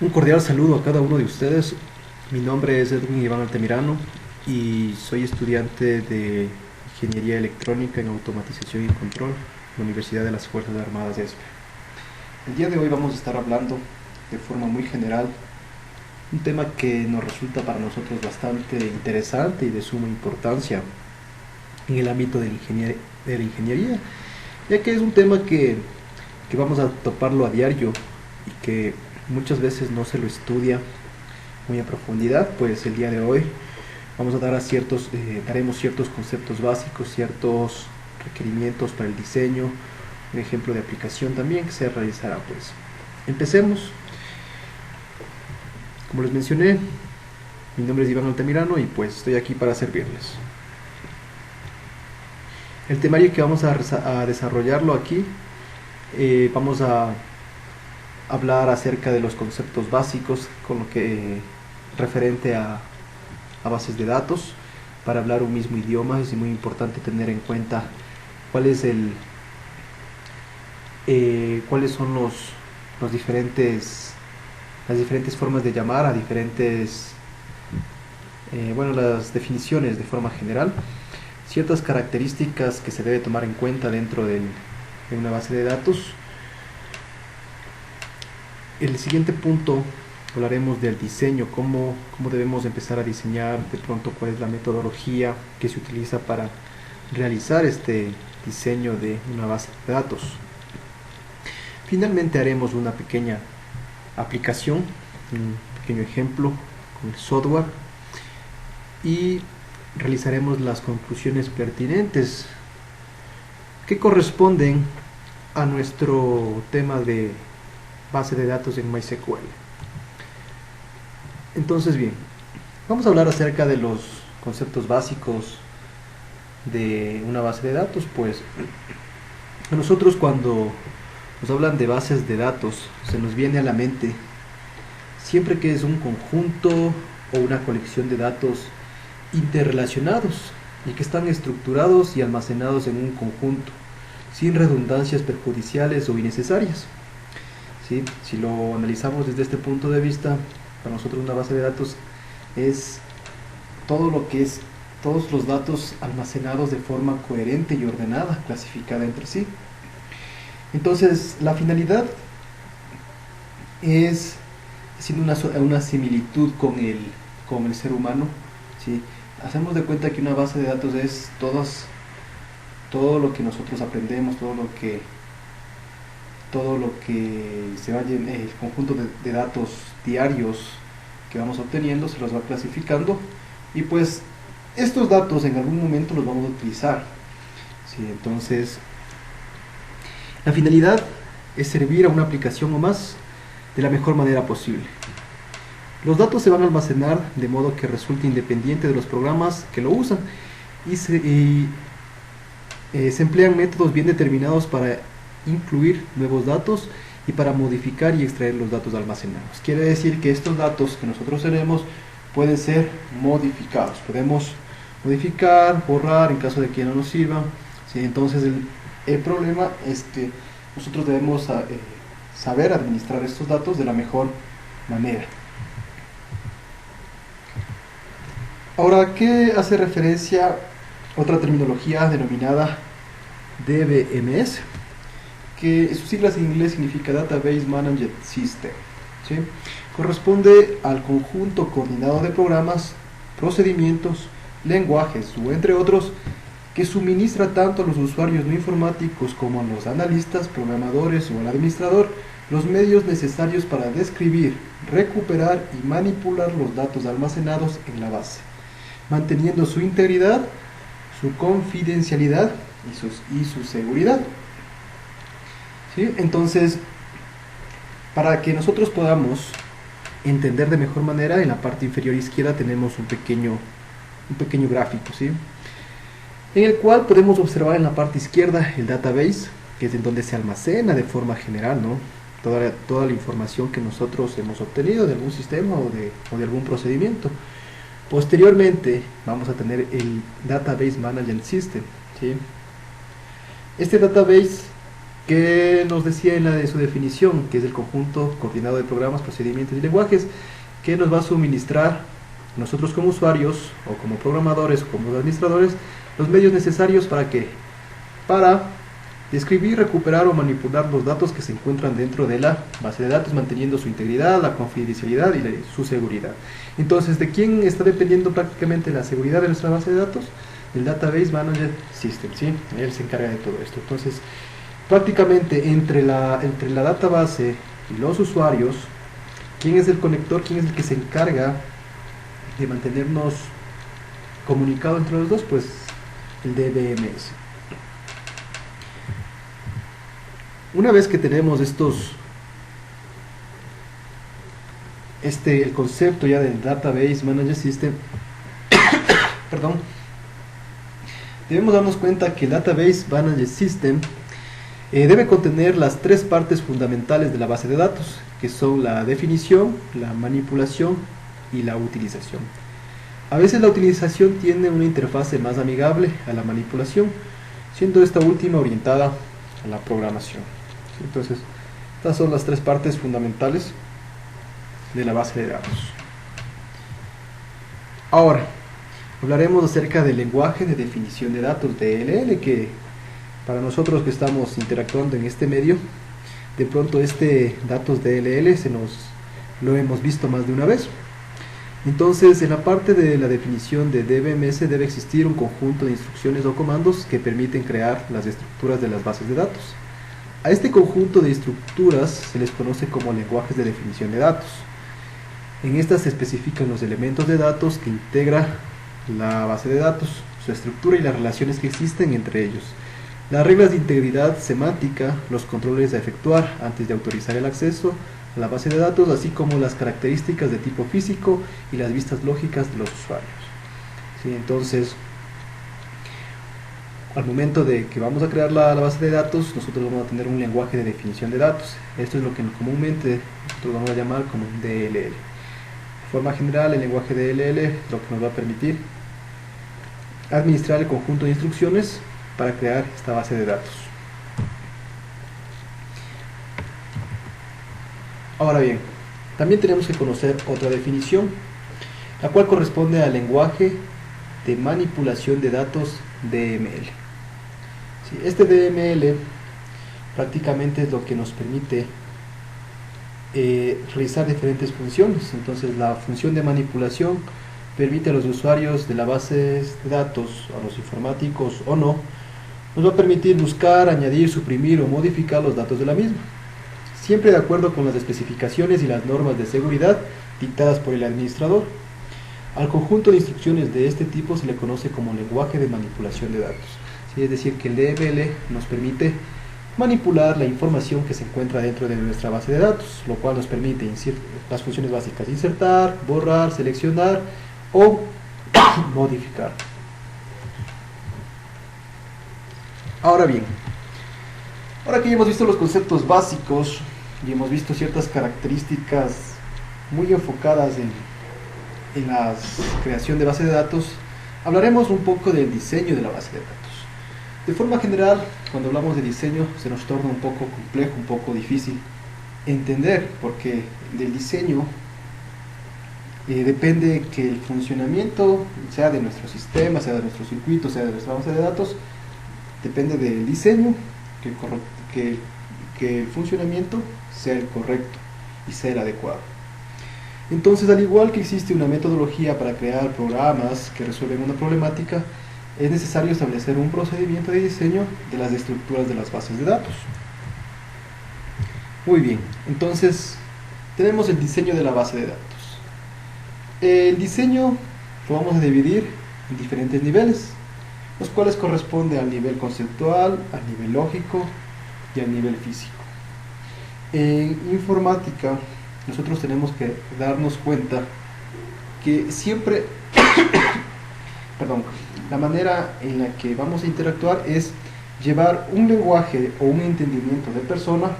Un cordial saludo a cada uno de ustedes. Mi nombre es Edwin Iván Altamirano y soy estudiante de Ingeniería Electrónica en Automatización y Control en la Universidad de las Fuerzas Armadas de ESPE. El día de hoy vamos a estar hablando de forma muy general un tema que nos resulta para nosotros bastante interesante y de suma importancia en el ámbito de la ingeniería, ya que es un tema que vamos a toparlo a diario y que muchas veces no se lo estudia muy a profundidad. Pues el día de hoy vamos a dar daremos ciertos conceptos básicos, ciertos requerimientos para el diseño, un ejemplo de aplicación también que se realizará. Pues empecemos. Como les mencioné, mi nombre es Iván Altamirano y pues estoy aquí para servirles. El temario que vamos a desarrollarlo aquí, vamos a hablar acerca de los conceptos básicos con lo que referente a bases de datos. Para hablar un mismo idioma es muy importante tener en cuenta cuál es cuáles son los las diferentes formas de llamar a las definiciones de forma general, ciertas características que se debe tomar en cuenta dentro de una base de datos. El siguiente punto hablaremos del diseño, cómo debemos empezar a diseñar, de pronto cuál es la metodología que se utiliza para realizar este diseño de una base de datos. Finalmente haremos una pequeña aplicación, un pequeño ejemplo con el software y realizaremos las conclusiones pertinentes que corresponden a nuestro tema de base de datos en MySQL. Entonces, bien, vamos a hablar acerca de los conceptos básicos de una base de datos. Pues a nosotros, cuando nos hablan de bases de datos, se nos viene a la mente siempre que es un conjunto o una colección de datos interrelacionados y que están estructurados y almacenados en un conjunto, sin redundancias perjudiciales o innecesarias. ¿Sí? Si lo analizamos desde este punto de vista, para nosotros una base de datos es todos los datos almacenados de forma coherente y ordenada, clasificada entre sí. Entonces, la finalidad es haciendo una similitud con el ser humano. ¿Sí? Hacemos de cuenta que una base de datos es todo lo que nosotros aprendemos, todo lo que se vaya en el conjunto de datos diarios que vamos obteniendo, se los va clasificando y pues estos datos en algún momento los vamos a utilizar. ¿Sí? Entonces, la finalidad es servir a una aplicación o más de la mejor manera posible. Los datos se van a almacenar de modo que resulte independiente de los programas que lo usan y se emplean métodos bien determinados para incluir nuevos datos y para modificar y extraer los datos almacenados. Quiere decir que estos datos que nosotros tenemos pueden ser modificados. Podemos modificar, borrar en caso de que no nos sirvan. ¿Sí? Entonces el problema es que nosotros debemos saber administrar estos datos de la mejor manera. Ahora, ¿a qué hace referencia otra terminología denominada DBMS? Que sus siglas en inglés significa Database Management System. ¿Sí? Corresponde al conjunto coordinado de programas, procedimientos, lenguajes o entre otros que suministra tanto a los usuarios no informáticos como a los analistas, programadores o al administrador los medios necesarios para describir, recuperar y manipular los datos almacenados en la base, manteniendo su integridad, su confidencialidad y su seguridad. ¿Sí? Entonces, para que nosotros podamos entender de mejor manera, en la parte inferior izquierda tenemos un pequeño gráfico, ¿sí? En el cual podemos observar en la parte izquierda el database, que es en donde se almacena de forma general, ¿no? Toda la información que nosotros hemos obtenido de algún sistema o de algún procedimiento. Posteriormente vamos a tener el Database Management System, ¿sí? Este database que nos decía en la de su definición, que es el conjunto coordinado de programas, procedimientos y lenguajes, que nos va a suministrar nosotros como usuarios o como programadores o como administradores los medios necesarios para describir, recuperar o manipular los datos que se encuentran dentro de la base de datos, manteniendo su integridad, la confidencialidad y su seguridad. Entonces, ¿de quién está dependiendo prácticamente la seguridad de nuestra base de datos? El Database Management System, ¿sí? Él se encarga de todo esto. Entonces, prácticamente entre la database y los usuarios, ¿quién es el conector? ¿Quién es el que se encarga de mantenernos comunicados entre los dos? Pues el DBMS. Una vez que tenemos el concepto ya del Database Management System, perdón, debemos darnos cuenta que el Database Management System debe contener las tres partes fundamentales de la base de datos, que son la definición, la manipulación y la utilización. A veces la utilización tiene una interfase más amigable a la manipulación, siendo esta última orientada a la programación. Entonces, estas son las tres partes fundamentales de la base de datos. Ahora, hablaremos acerca del lenguaje de definición de datos, DLL, que para nosotros que estamos interactuando en este medio, de pronto datos DLL lo hemos visto más de una vez. Entonces, en la parte de la definición de DBMS debe existir un conjunto de instrucciones o comandos que permiten crear las estructuras de las bases de datos. A este conjunto de estructuras se les conoce como lenguajes de definición de datos. En estas se especifican los elementos de datos que integra la base de datos, su estructura y las relaciones que existen entre ellos, las reglas de integridad semántica, los controles a efectuar antes de autorizar el acceso a la base de datos, así como las características de tipo físico y las vistas lógicas de los usuarios. ¿Sí? Entonces, al momento de que vamos a crear la base de datos, nosotros vamos a tener un lenguaje de definición de datos. Esto es lo que comúnmente nosotros vamos a llamar como un DLL. De forma general, el lenguaje DLL es lo que nos va a permitir administrar el conjunto de instrucciones para crear esta base de datos. Ahora bien, también tenemos que conocer otra definición, la cual corresponde al lenguaje de manipulación de datos DML. Sí, este DML prácticamente es lo que nos permite realizar diferentes funciones. Entonces, la función de manipulación permite a los usuarios de la base de datos, a los informáticos o no, nos va a permitir buscar, añadir, suprimir o modificar los datos de la misma, siempre de acuerdo con las especificaciones y las normas de seguridad dictadas por el administrador. Al conjunto de instrucciones de este tipo se le conoce como lenguaje de manipulación de datos. ¿Sí? Es decir, que el DML nos permite manipular la información que se encuentra dentro de nuestra base de datos, lo cual nos permite las funciones básicas: insertar, borrar, seleccionar o modificar. Ahora bien, ahora que ya hemos visto los conceptos básicos y hemos visto ciertas características muy enfocadas en la creación de base de datos, hablaremos un poco del diseño de la base de datos. De forma general, cuando hablamos de diseño se nos torna un poco complejo, un poco difícil entender, porque del diseño depende que el funcionamiento, sea de nuestro sistema, sea de nuestro circuito, sea de nuestra base de datos, depende del diseño, que el funcionamiento sea el correcto y sea el adecuado. Entonces, al igual que existe una metodología para crear programas que resuelven una problemática, es necesario establecer un procedimiento de diseño de las estructuras de las bases de datos. Muy bien, entonces tenemos el diseño de la base de datos. El diseño lo vamos a dividir en diferentes niveles, los cuales corresponden al nivel conceptual, al nivel lógico y al nivel físico. En informática, nosotros tenemos que darnos cuenta que siempre, la manera en la que vamos a interactuar es llevar un lenguaje o un entendimiento de persona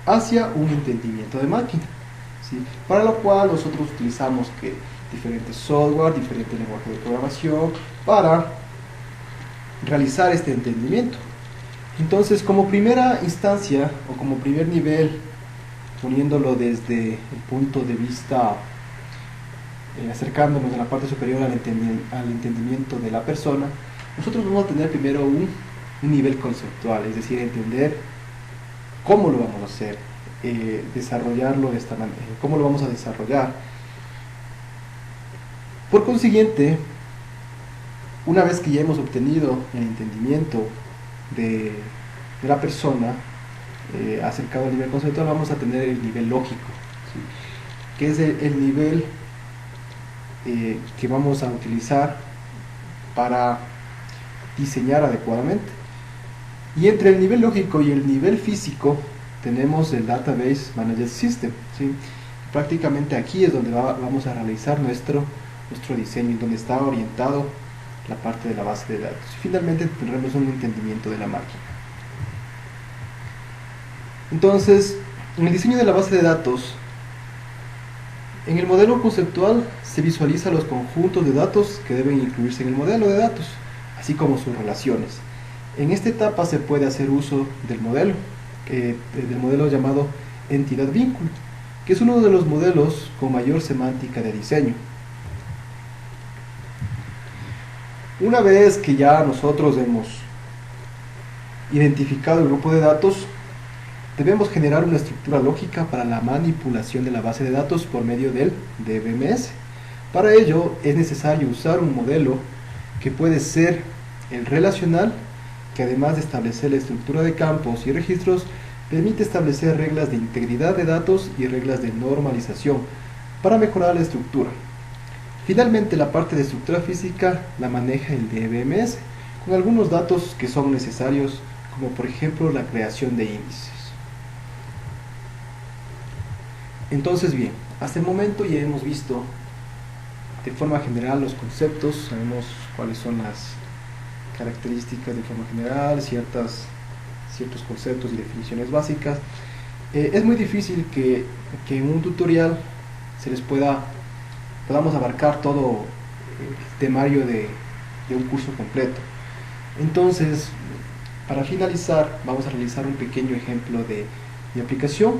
hacia un entendimiento de máquina, ¿sí? Para lo cual nosotros utilizamos diferentes software, diferentes lenguajes de programación para realizar este entendimiento. Entonces, como primera instancia o como primer nivel, poniéndolo desde el punto de vista, acercándonos en la parte superior al entendimiento de la persona, nosotros vamos a tener primero un nivel conceptual, es decir, entender cómo lo vamos a hacer, desarrollarlo de esta manera, cómo lo vamos a desarrollar. Por consiguiente, una vez que ya hemos obtenido el entendimiento de la persona, acercado al nivel conceptual, vamos a tener el nivel lógico, ¿sí? Que es el nivel que vamos a utilizar para diseñar adecuadamente. Y entre el nivel lógico y el nivel físico tenemos el Database Management System, ¿sí? Prácticamente aquí es donde vamos a realizar nuestro diseño, donde está orientado la parte de la base de datos. Y finalmente tendremos un entendimiento de la máquina. Entonces, en el diseño de la base de datos, en el modelo conceptual se visualiza los conjuntos de datos que deben incluirse en el modelo de datos, así como sus relaciones. En esta etapa se puede hacer uso del modelo llamado entidad vínculo, que es uno de los modelos con mayor semántica de diseño. Una vez que ya nosotros hemos identificado el grupo de datos, debemos generar una estructura lógica para la manipulación de la base de datos por medio del DBMS. Para ello es necesario usar un modelo que puede ser el relacional, que además de establecer la estructura de campos y registros, permite establecer reglas de integridad de datos y reglas de normalización para mejorar la estructura. Finalmente, la parte de estructura física la maneja el DBMS, con algunos datos que son necesarios, como por ejemplo la creación de índices. Entonces, bien, hasta el momento ya hemos visto de forma general los conceptos, sabemos cuáles son las características de forma general, ciertos conceptos y definiciones básicas. Es muy difícil que en un tutorial podamos abarcar todo el temario de un curso completo. Entonces, para finalizar, vamos a realizar un pequeño ejemplo de aplicación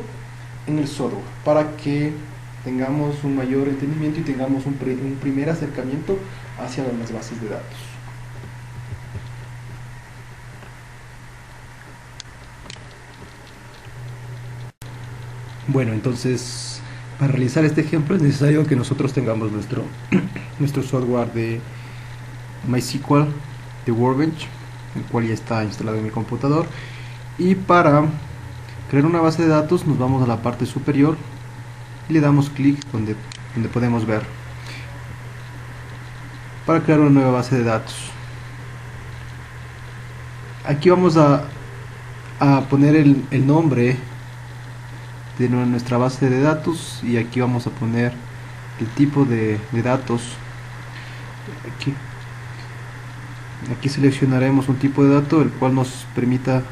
en el software para que tengamos un mayor entendimiento y tengamos un primer acercamiento hacia las bases de datos. Bueno, entonces, para realizar este ejemplo es necesario que nosotros tengamos nuestro software de MySQL de Workbench, el cual ya está instalado en mi computador. Y para crear una base de datos nos vamos a la parte superior y le damos clic donde podemos ver para crear una nueva base de datos. Aquí vamos a poner el nombre de nuestra base de datos y aquí vamos a poner el tipo de datos. Aquí seleccionaremos un tipo de dato el cual nos permita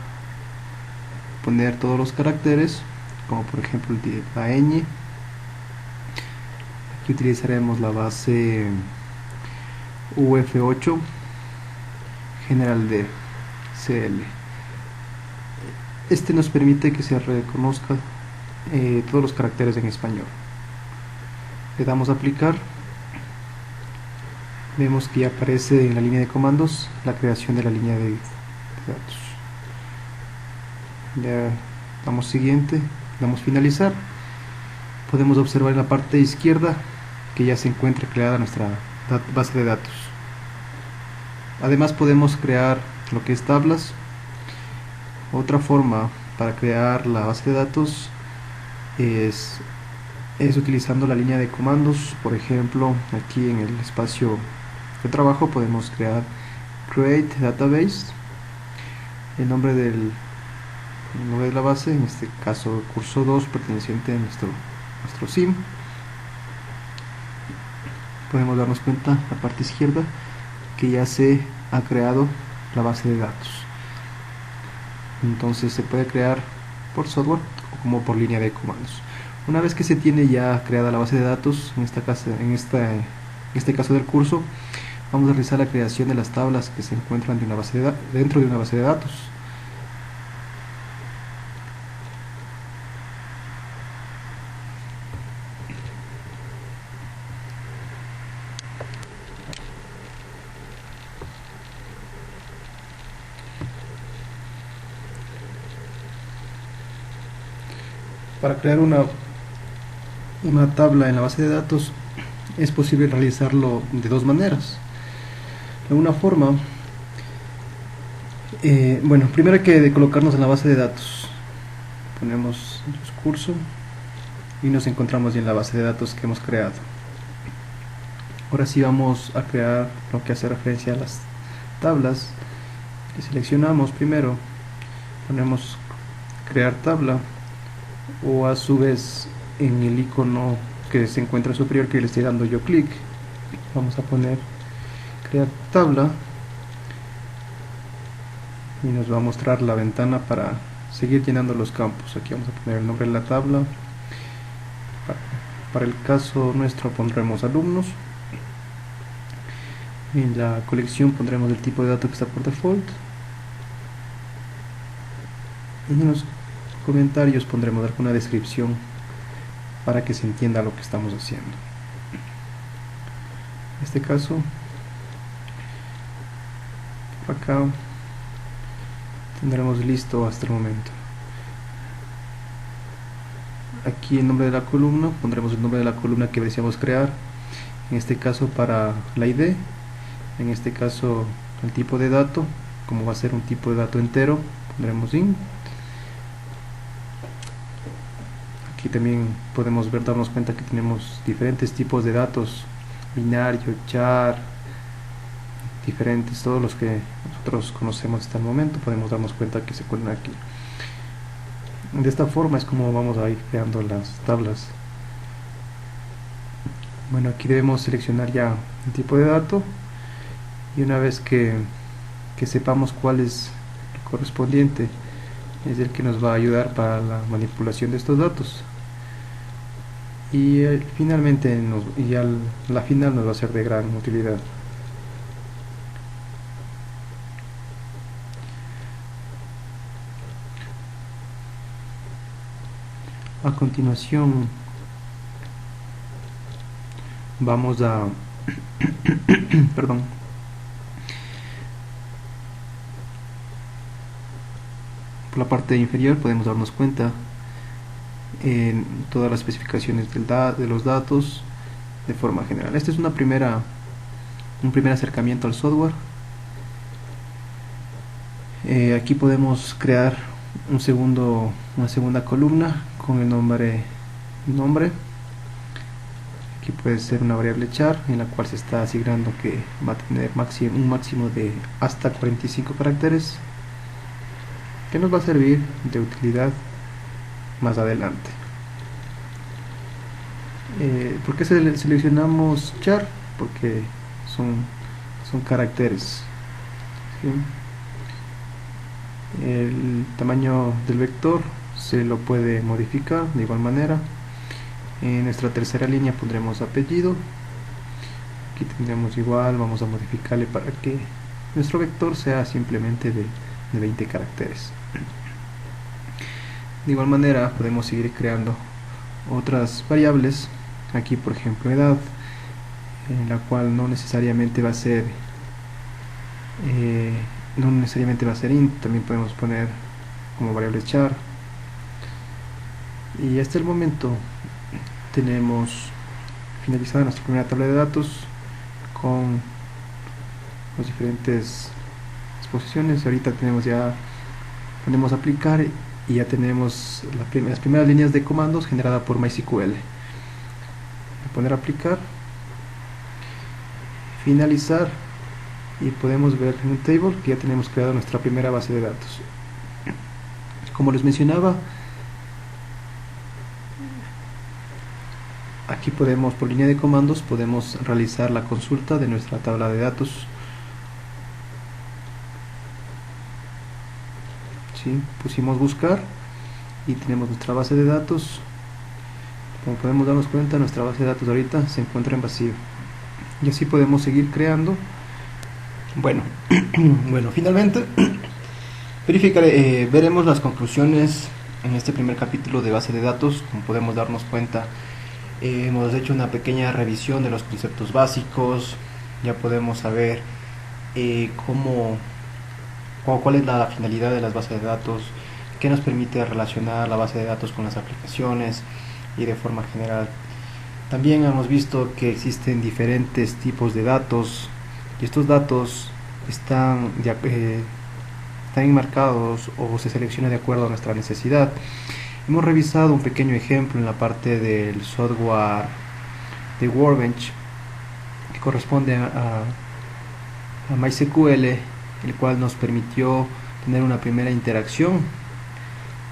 poner todos los caracteres, como por ejemplo la ñ. Aquí utilizaremos la base UF8 general de CL. Este nos permite que se reconozca todos los caracteres en español. Le damos a aplicar. Vemos que ya aparece en la línea de comandos la creación de la línea de datos. Le damos siguiente, damos finalizar. Podemos observar en la parte izquierda que ya se encuentra creada nuestra base de datos. Además podemos crear lo que es tablas. Otra forma para crear la base de datos es utilizando la línea de comandos. Por ejemplo, aquí en el espacio de trabajo podemos crear create database, el nombre de la base, en este caso curso 2 perteneciente a nuestro sim. Podemos darnos cuenta en la parte izquierda que ya se ha creado la base de datos. Entonces se puede crear por software o como por línea de comandos. Una vez que se tiene ya creada la base de datos, en este caso del curso, vamos a realizar la creación de las tablas que se encuentran dentro de una base de datos. Para crear una tabla en la base de datos es posible realizarlo de dos maneras. De una forma, bueno, primero hay que colocarnos en la base de datos. Ponemos el curso y nos encontramos ya en la base de datos que hemos creado. Ahora sí vamos a crear lo que hace referencia a las tablas. Que seleccionamos primero, ponemos crear tabla, o a su vez en el icono que se encuentra superior, que le estoy dando yo clic, vamos a poner crear tabla y nos va a mostrar la ventana para seguir llenando los campos. Aquí vamos a poner el nombre de la tabla. Para el caso nuestro pondremos alumnos. En la colección pondremos el tipo de datos que está por default. Y en los comentarios pondremos alguna descripción para que se entienda lo que estamos haciendo. En este caso, por acá tendremos listo hasta el momento. Aquí el nombre de la columna, pondremos el nombre de la columna que deseamos crear, en este caso para la ID, en este caso el tipo de dato, como va a ser un tipo de dato entero, pondremos int. Aquí también podemos darnos cuenta que tenemos diferentes tipos de datos, binario, char, diferentes, todos los que nosotros conocemos hasta el momento, podemos darnos cuenta que se encuentran aquí. De esta forma es como vamos a ir creando las tablas. Bueno, aquí debemos seleccionar ya el tipo de dato, y una vez que sepamos cuál es el correspondiente, es el que nos va a ayudar para la manipulación de estos datos, y finalmente la final nos va a ser de gran utilidad. A continuación vamos a perdón, por la parte inferior podemos darnos cuenta en todas las especificaciones de los datos de forma general. Este es un primer acercamiento al software. Aquí podemos crear una segunda columna con el nombre. Aquí puede ser una variable char en la cual se está asignando que va a tener un máximo de hasta 45 caracteres, que nos va a servir de utilidad más adelante. ¿Por qué seleccionamos char? Porque son caracteres, ¿sí? El tamaño del vector se lo puede modificar de igual manera. En nuestra tercera línea pondremos apellido. Aquí tendremos igual, vamos a modificarle para que nuestro vector sea simplemente de 20 caracteres. De igual manera podemos seguir creando otras variables. Aquí por ejemplo edad, en la cual no necesariamente va a ser int, también podemos poner como variable char. Y hasta el momento tenemos finalizada nuestra primera tabla de datos con las diferentes exposiciones. Ahorita ponemos aplicar y ya tenemos las primeras líneas de comandos generadas por MySQL. Voy a poner aplicar, finalizar, y podemos ver en un table que ya tenemos creado nuestra primera base de datos. Como les mencionaba, aquí por línea de comandos podemos realizar la consulta de nuestra tabla de datos. ¿Sí? Pusimos buscar y tenemos nuestra base de datos. Como podemos darnos cuenta, nuestra base de datos ahorita se encuentra en vacío, y así podemos seguir creando. Bueno, finalmente veremos las conclusiones en este primer capítulo de base de datos. Como podemos darnos cuenta, hemos hecho una pequeña revisión de los conceptos básicos. Ya podemos saber cuál es la finalidad de las bases de datos, que nos permite relacionar la base de datos con las aplicaciones y de forma general. También hemos visto que existen diferentes tipos de datos y estos datos están enmarcados o se selecciona de acuerdo a nuestra necesidad. Hemos revisado un pequeño ejemplo en la parte del software de Workbench que corresponde a MySQL, el cual nos permitió tener una primera interacción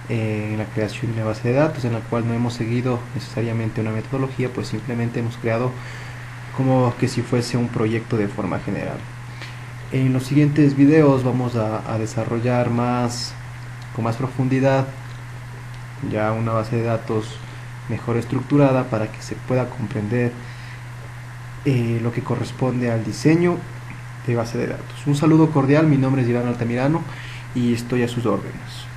en la creación de una base de datos, en la cual no hemos seguido necesariamente una metodología, pues simplemente hemos creado como que si fuese un proyecto de forma general. En los siguientes videos vamos a desarrollar con más profundidad ya una base de datos mejor estructurada para que se pueda comprender lo que corresponde al diseño de base de datos. Un saludo cordial, mi nombre es Iván Altamirano y estoy a sus órdenes.